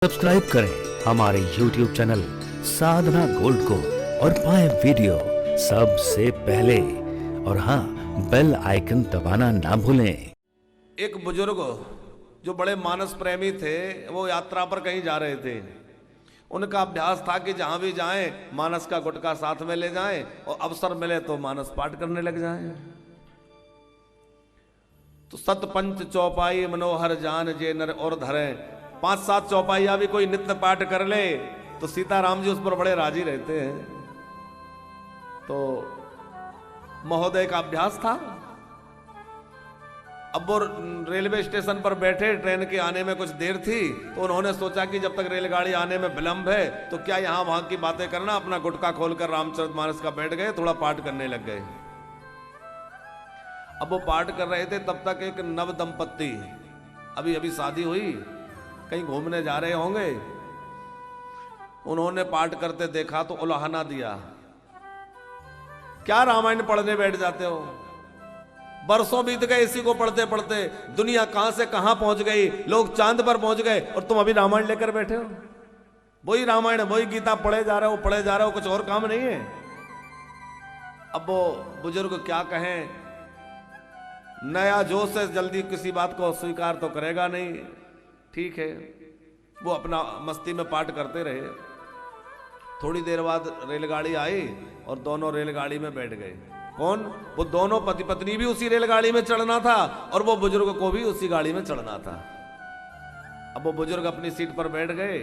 Subscribe करें हमारे YouTube channel साधना gold को और पाएं वीडियो सबसे पहले। और हाँ, बेल आइकन दबाना ना भूलें। एक बुजुर्ग जो बड़े मानस प्रेमी थे, वो यात्रा पर कहीं जा रहे थे। उनका अभ्यास था कि जहां भी जाएं मानस का गुटका साथ में ले जाएं और अवसर मिले तो मानस पाठ करने लग जाएं। तो सतपंच चौपाई मनोहर जान जे नर और धरें, 5-7 चौपाइया भी कोई नित्य पाठ कर ले तो सीताराम जी उस पर बड़े राजी रहते हैं। तो महोदय का अभ्यास था। अब वो रेलवे स्टेशन पर बैठे, ट्रेन के आने में कुछ देर थी, तो उन्होंने सोचा कि जब तक रेलगाड़ी आने में विलंब है तो क्या यहां वहां की बातें करना, अपना गुटखा खोलकर रामचरितमानस का बैठ गए, थोड़ा पाठ करने लग गए। अब वो पाठ कर रहे थे, तब तक एक नव दंपत्ति, अभी अभी शादी हुई, कहीं घूमने जा रहे होंगे, उन्होंने पाठ करते देखा तो उलाहना दिया, क्या रामायण पढ़ने बैठ जाते हो? बरसों बीत गए इसी को पढ़ते पढ़ते, दुनिया कहां से कहां पहुंच गई, लोग चांद पर पहुंच गए और तुम अभी रामायण लेकर बैठे हो। वही रामायण वही गीता पढ़े जा रहे हो, पढ़े जा रहे हो, कुछ और काम नहीं है। अब वो बुजुर्ग क्या कहें, नया जोश से जल्दी किसी बात को स्वीकार तो करेगा नहीं। ठीक है, वो अपना मस्ती में पाठ करते रहे। थोड़ी देर बाद रेलगाड़ी आई और दोनों रेलगाड़ी में बैठ गए। कौन? वो दोनों पति पत्नी भी उसी रेलगाड़ी में चढ़ना था और वो बुजुर्ग को भी उसी गाड़ी में चढ़ना था। अब वो बुजुर्ग अपनी सीट पर बैठ गए।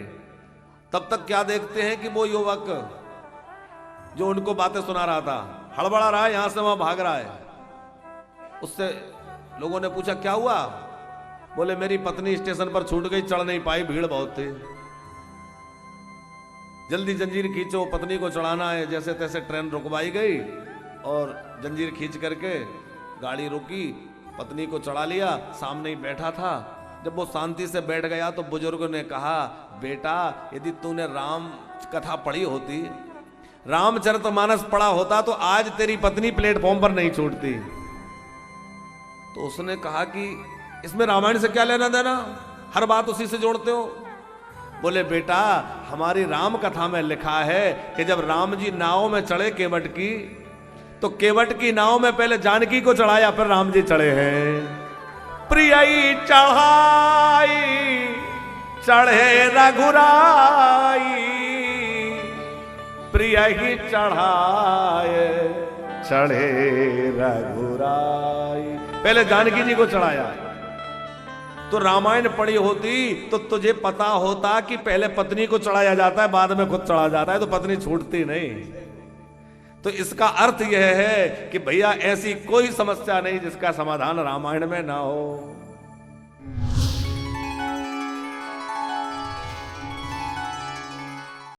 तब तक क्या देखते हैं कि वो युवक जो उनको बातें सुना रहा था हड़बड़ा रहा है, यहां से वहां भाग रहा है। उससे लोगों ने पूछा क्या हुआ? बोले मेरी पत्नी स्टेशन पर छूट गई, चढ़ नहीं पाई, भीड़ बहुत थी। जल्दी जंजीर खींचो, पत्नी को चढ़ाना है। जैसे तैसे ट्रेन रुकवाई गई और जंजीर खींच करके गाड़ी रुकी, पत्नी को चढ़ा लिया। सामने ही बैठा था। जब वो शांति से बैठ गया तो बुजुर्ग ने कहा, बेटा यदि तूने राम कथा पढ़ी होती, रामचरितमानस पढ़ा होता तो आज तेरी पत्नी प्लेटफॉर्म पर नहीं छूटती। तो उसने कहा कि इसमें रामायण से क्या लेना देना, हर बात उसी से जोड़ते हो। बोले बेटा हमारी राम कथा में लिखा है कि जब राम जी नाव में चढ़े केवट की, तो केवट की नाव में पहले जानकी को चढ़ाया, फिर राम जी चढ़े हैं। प्रियई चढ़ाई चढ़े रघुराई, प्रियई चढ़ाए चढ़े रघुराई, पहले जानकी जी को चढ़ाया। तो रामायण पढ़ी होती तो तुझे पता होता कि पहले पत्नी को चढ़ाया जाता है, बाद में खुद चढ़ा जाता है, तो पत्नी छूटती नहीं। तो इसका अर्थ यह है कि भैया ऐसी कोई समस्या नहीं जिसका समाधान रामायण में ना हो।